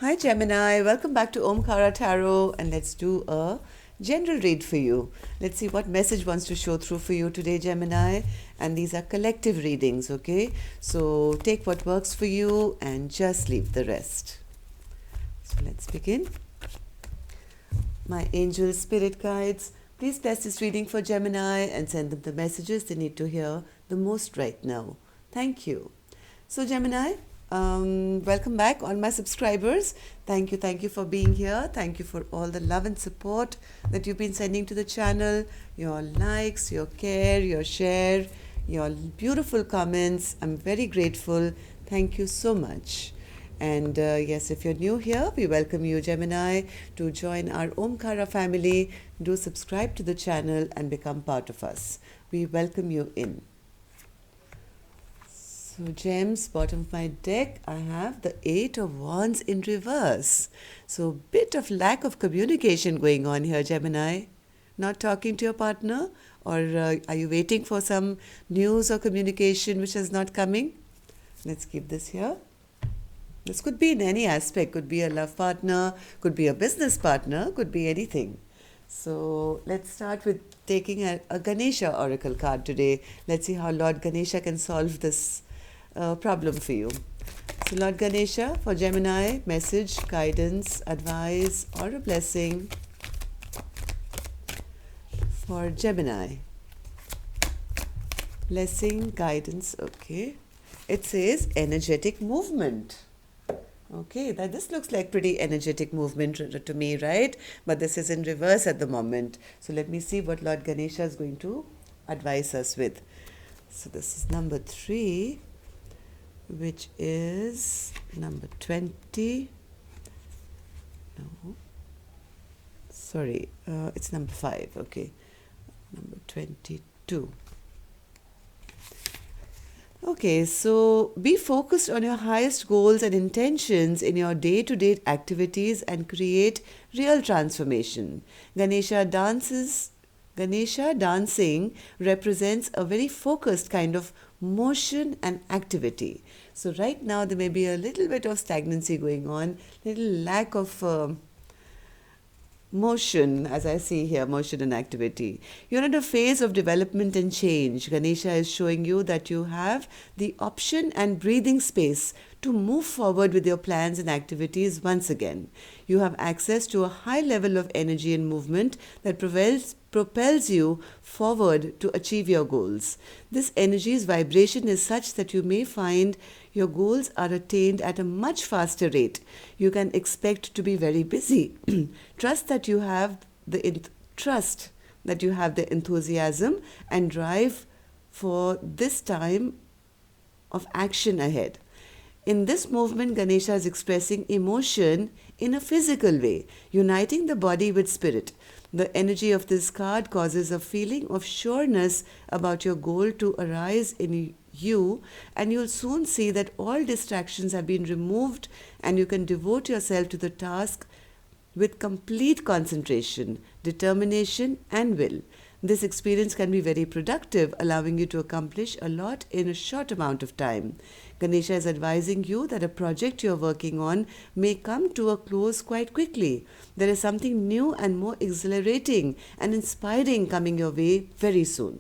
Hi Gemini, welcome back to Omkara Tarot, and let's do a general read for you. Let's see what message wants to show through for you today, Gemini. And these are collective readings, okay? So take what works for you and just leave the rest. So let's begin. My angel spirit guides, please bless this reading for Gemini and send them the messages they need to hear the most right now. Thank you. So Gemini, welcome back, all my subscribers. Thank you for being here. Thank you for all the love and support that you've been sending to the channel, your likes, your care, your share, your beautiful comments. I'm very grateful. Thank you so much. And yes, if you're new here, we welcome you, Gemini, to join our Omkara family. Do subscribe to the channel and become part of us. We welcome you in. So gems, bottom of my deck, I have the Eight of Wands in reverse. So bit of lack of communication going on here, Gemini. Not talking to your partner, or are you waiting for some news or communication which is not coming? Let's keep this here. This could be in any aspect. Could be a love partner, could be a business partner, could be anything. So let's start with taking a Ganesha oracle card today. Let's see how Lord Ganesha can solve this problem for you. So Lord Ganesha, for Gemini, message, guidance, advice, or a blessing for Gemini. Blessing, guidance, okay. It says energetic movement. Okay, this looks like pretty energetic movement to me, right? But this is in reverse at the moment. So let me see what Lord Ganesha is going to advise us with. So this is number 3, which is number 20. No, sorry, it's number 5, okay. Number 22. Okay, so be focused on your highest goals and intentions in your day-to-day activities and create real transformation. Ganesha dancing represents a very focused kind of motion and activity. So right now there may be a little bit of stagnancy going on, little lack of motion, as I see here, motion and activity. You're in a phase of development and change. Ganesha is showing you that you have the option and breathing space to move forward with your plans and activities once again. You have access to a high level of energy and movement that propels you forward to achieve your goals. This energy's vibration is such that you may find your goals are attained at a much faster rate. You can expect to be very busy. Trust that you have the enthusiasm and drive for this time of action ahead. In this movement, Ganesha is expressing emotion in a physical way, uniting the body with spirit. The energy of this card causes a feeling of sureness about your goal to arise in you, and you'll soon see that all distractions have been removed and you can devote yourself to the task with complete concentration, determination, and will. This experience can be very productive, allowing you to accomplish a lot in a short amount of time. Ganesha is advising you that a project you're working on may come to a close quite quickly. There is something new and more exhilarating and inspiring coming your way very soon.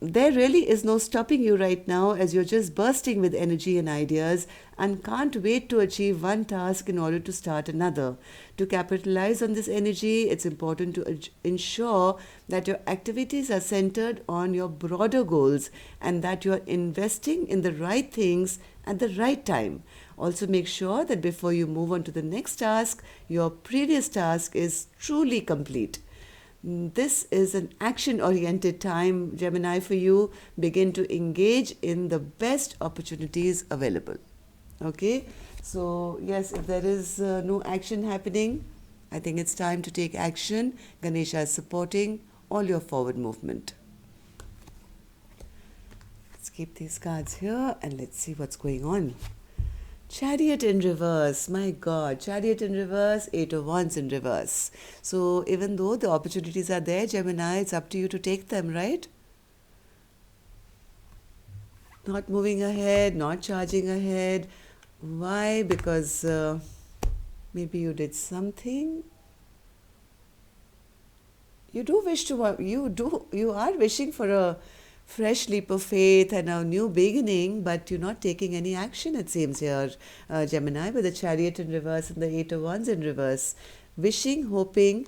There really is no stopping you right now, as you're just bursting with energy and ideas and can't wait to achieve one task in order to start another. To capitalize on this energy, it's important to ensure that your activities are centered on your broader goals and that you're investing in the right things at the right time. Also, make sure that before you move on to the next task, your previous task is truly complete. This is an action-oriented time, Gemini, for you. Begin to engage in the best opportunities available. Okay? So, yes, if there is no action happening, I think it's time to take action. Ganesha is supporting all your forward movement. Let's keep these cards here and let's see what's going on. Chariot in reverse, my God, Chariot in reverse, Eight of Wands in reverse. So even though the opportunities are there, Gemini, it's up to you to take them, right? Not moving ahead, not charging ahead, Why? Because maybe you did something. You are wishing for a fresh leap of faith and a new beginning, but you're not taking any action, it seems here, Gemini, with the Chariot in reverse and the Eight of Wands in reverse. Wishing, hoping,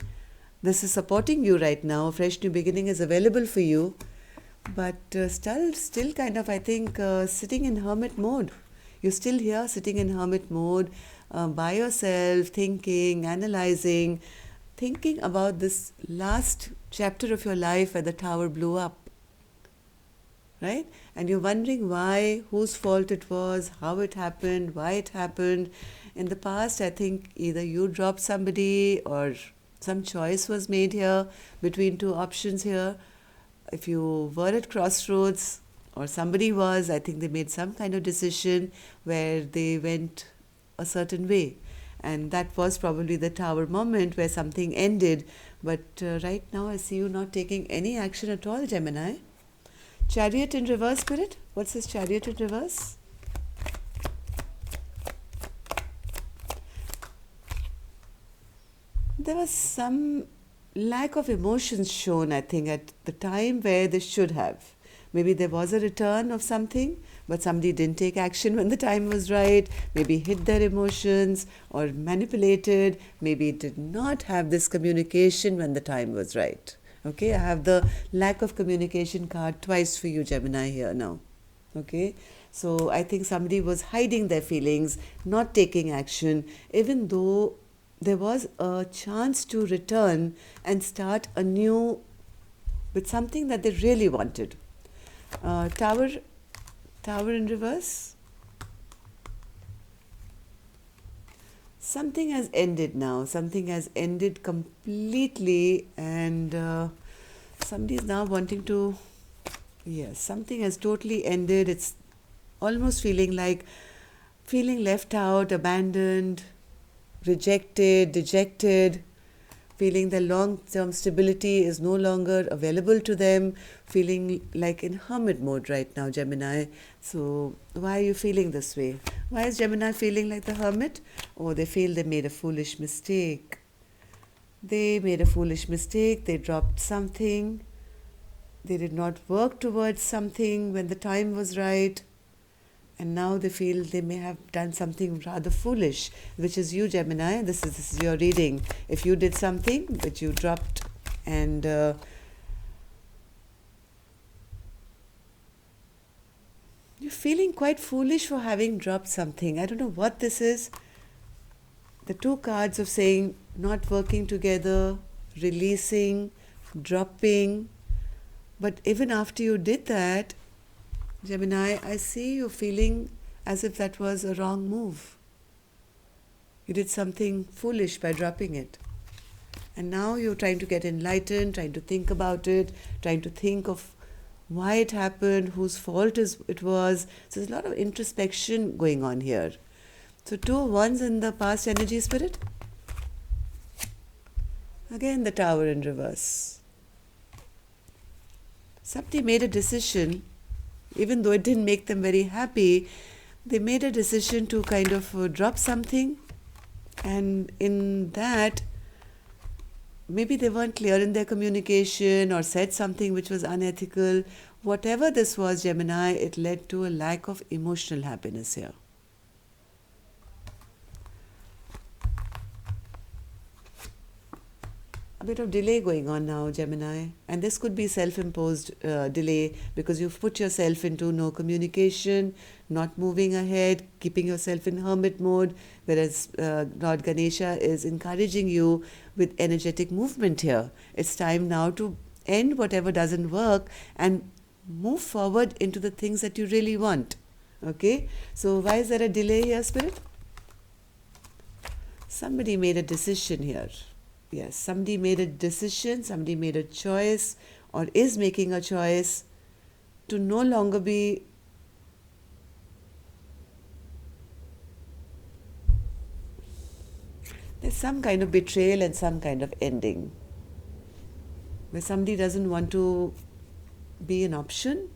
this is supporting you right now. A fresh new beginning is available for you, but still kind of, I think, sitting in hermit mode. You're still here sitting in hermit mode, by yourself, thinking, analyzing, thinking about this last chapter of your life where the tower blew up, right? And you're wondering why, whose fault it was, how it happened, why it happened. In the past, I think either you dropped somebody or some choice was made here between two options here. If you were at crossroads or somebody was, I think they made some kind of decision where they went a certain way. And that was probably the tower moment where something ended. But right now I see you not taking any action at all, Gemini. Chariot in reverse, Spirit. What's this Chariot in reverse? There was some lack of emotions shown, I think, at the time where they should have. Maybe there was a return of something, but somebody didn't take action when the time was right, maybe hid their emotions or manipulated, maybe did not have this communication when the time was right. Okay, I have the lack of communication card twice for you, Gemini, here now. Okay, so I think somebody was hiding their feelings, not taking action, even though there was a chance to return and start anew with something that they really wanted. Tower in reverse. Something has ended now. Something has ended completely, and somebody is now wanting to. Yes, something has totally ended. It's almost feeling left out, abandoned, rejected, dejected, feeling the long-term stability is no longer available to them, feeling like in hermit mode right now, Gemini. So why are you feeling this way? Why is Gemini feeling like the hermit? Oh, they feel they made a foolish mistake. They made a foolish mistake. They dropped something. They did not work towards something when the time was right. And now they feel they may have done something rather foolish, which is you, Gemini. This is your reading. If you did something which you dropped and you're feeling quite foolish for having dropped something. I don't know what this is. The two cards of saying not working together, releasing, dropping. But even after you did that, Gemini, I see you feeling as if that was a wrong move. You did something foolish by dropping it. And now you're trying to get enlightened, trying to think about it, trying to think of why it happened, whose fault it was. So there's a lot of introspection going on here. So 2 of Wands in the past energy, Spirit. Again, the Tower in reverse. Somebody made a decision. Even though it didn't make them very happy, they made a decision to kind of drop something. And in that, maybe they weren't clear in their communication or said something which was unethical. Whatever this was, Gemini, it led to a lack of emotional happiness here. A bit of delay going on now, Gemini, and this could be self-imposed delay because you've put yourself into no communication, not moving ahead, keeping yourself in hermit mode, whereas Lord Ganesha is encouraging you with energetic movement here. It's time now to end whatever doesn't work and move forward into the things that you really want. Okay, so why is there a delay here, Spirit? Somebody made a decision here. Yes, somebody made a decision, somebody made a choice or is making a choice to no longer be there's some kind of betrayal and some kind of ending where somebody doesn't want to be an option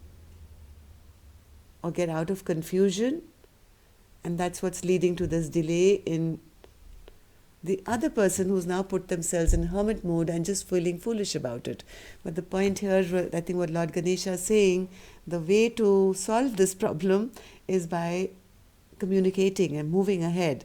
or get out of confusion And that's what's leading to this delay in the other person who's now put themselves in hermit mode and just feeling foolish about it. But the point here, I think what Lord Ganesha is saying, the way to solve this problem is by communicating and moving ahead.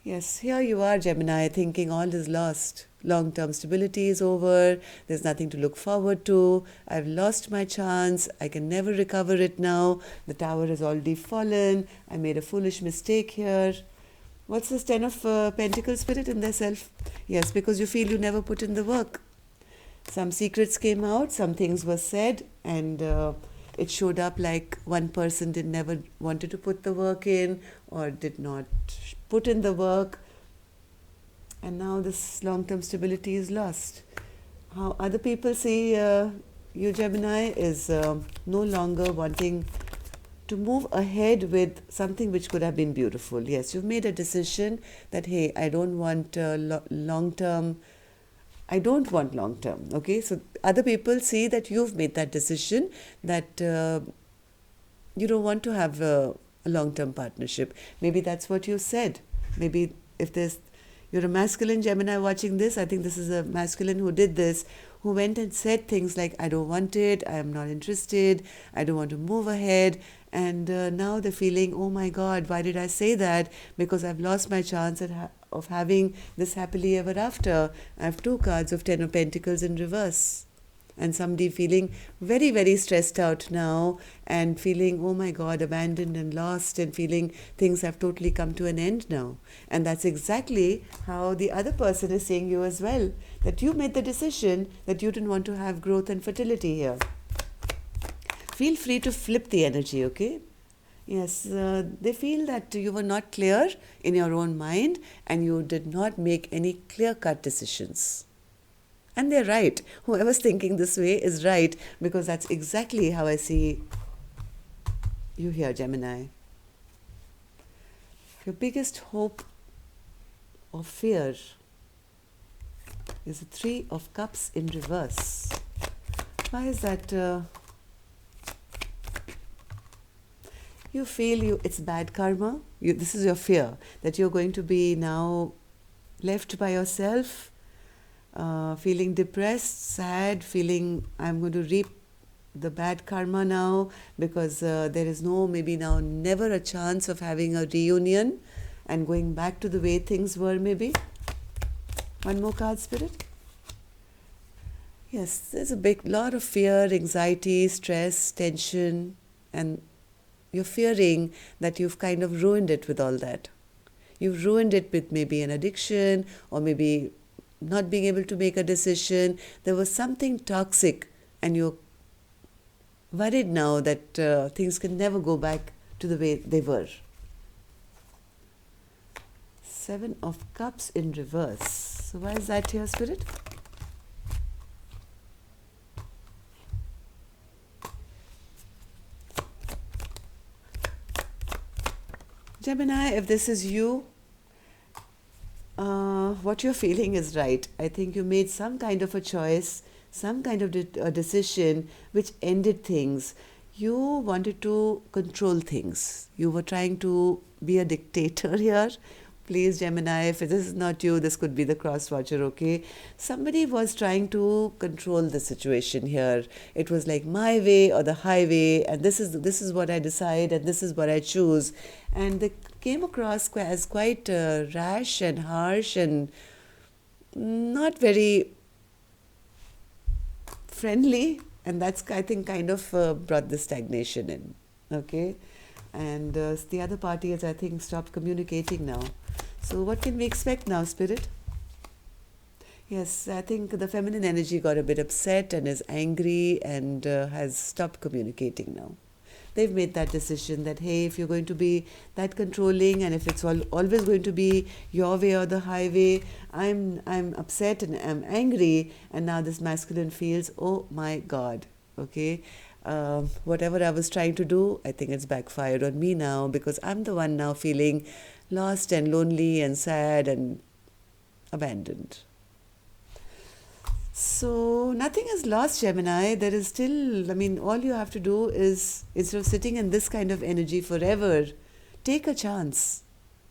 Yes, here you are, Gemini, thinking all is lost. Long-term stability is over. There's nothing to look forward to. I've lost my chance. I can never recover it now. The tower has already fallen. I made a foolish mistake here. What's this Ten of Pentacles spirit in their self? Yes, because you feel you never put in the work. Some secrets came out, some things were said, and it showed up like one person never wanted to put the work in or did not put in the work, and now this long-term stability is lost. How other people see you, Gemini, is no longer wanting to move ahead with something which could have been beautiful. Yes, you've made a decision that, hey, I don't want long-term. I don't want long-term, okay? So other people see that you've made that decision that you don't want to have a long-term partnership. Maybe that's what you said. Maybe if you're a masculine Gemini watching this, I think this is a masculine who did this, who went and said things like, I don't want it, I am not interested, I don't want to move ahead. And now they're feeling, oh my God, why did I say that? Because I've lost my chance of having this happily ever after. I have two cards of Ten of Pentacles in reverse. And somebody feeling very, very stressed out now and feeling, oh my God, abandoned and lost, and feeling things have totally come to an end now. And that's exactly how the other person is saying you as well, that you made the decision that you didn't want to have growth and fertility here. Feel free to flip the energy, okay? Yes, they feel that you were not clear in your own mind and you did not make any clear-cut decisions. And they're right. Whoever's thinking this way is right, because that's exactly how I see you here, Gemini. Your biggest hope or fear is the Three of Cups in reverse. Why is that? You feel it's bad karma. This is your fear, that you're going to be now left by yourself, feeling depressed, sad, feeling I'm going to reap the bad karma now, because there is maybe now never a chance of having a reunion and going back to the way things were maybe. One more card, Spirit. Yes, there's a lot of fear, anxiety, stress, tension, and you're fearing that you've kind of ruined it with all that. You've ruined it with maybe an addiction, or maybe not being able to make a decision. There was something toxic and you're worried now that things can never go back to the way they were. Seven of Cups in reverse. So why is that here, Spirit? Gemini, if this is you, what you're feeling is right. I think you made some kind of a choice, some kind of a decision which ended things. You wanted to control things. You were trying to be a dictator here. Please, Gemini, if this is not you, this could be the cross watcher, okay? Somebody was trying to control the situation here. It was like my way or the highway, and this is what I decide, and this is what I choose. And they came across as quite rash and harsh and not very friendly. And that's, I think, kind of brought the stagnation in, okay? And the other party has, I think, stopped communicating now. So what can we expect now, Spirit? Yes, I think the feminine energy got a bit upset and is angry and has stopped communicating now. They've made that decision that, hey, if you're going to be that controlling and if it's always going to be your way or the highway, I'm upset and I'm angry. And now this masculine feels, oh my God, okay? Whatever I was trying to do, I think it's backfired on me now, because I'm the one now feeling lost and lonely and sad and abandoned. So nothing is lost, Gemini. There is still, I mean, all you have to do is, instead of sitting in this kind of energy forever, take a chance.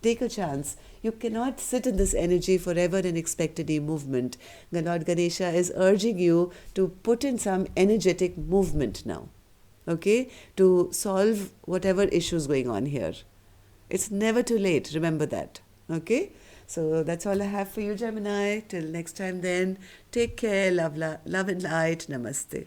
Take a chance. You cannot sit in this energy forever and expect any movement. The Lord Ganesha is urging you to put in some energetic movement now, okay, to solve whatever issues going on here. It's never too late, remember that, okay? So that's all I have for you, Gemini. Till next time then, take care, love and light. Namaste.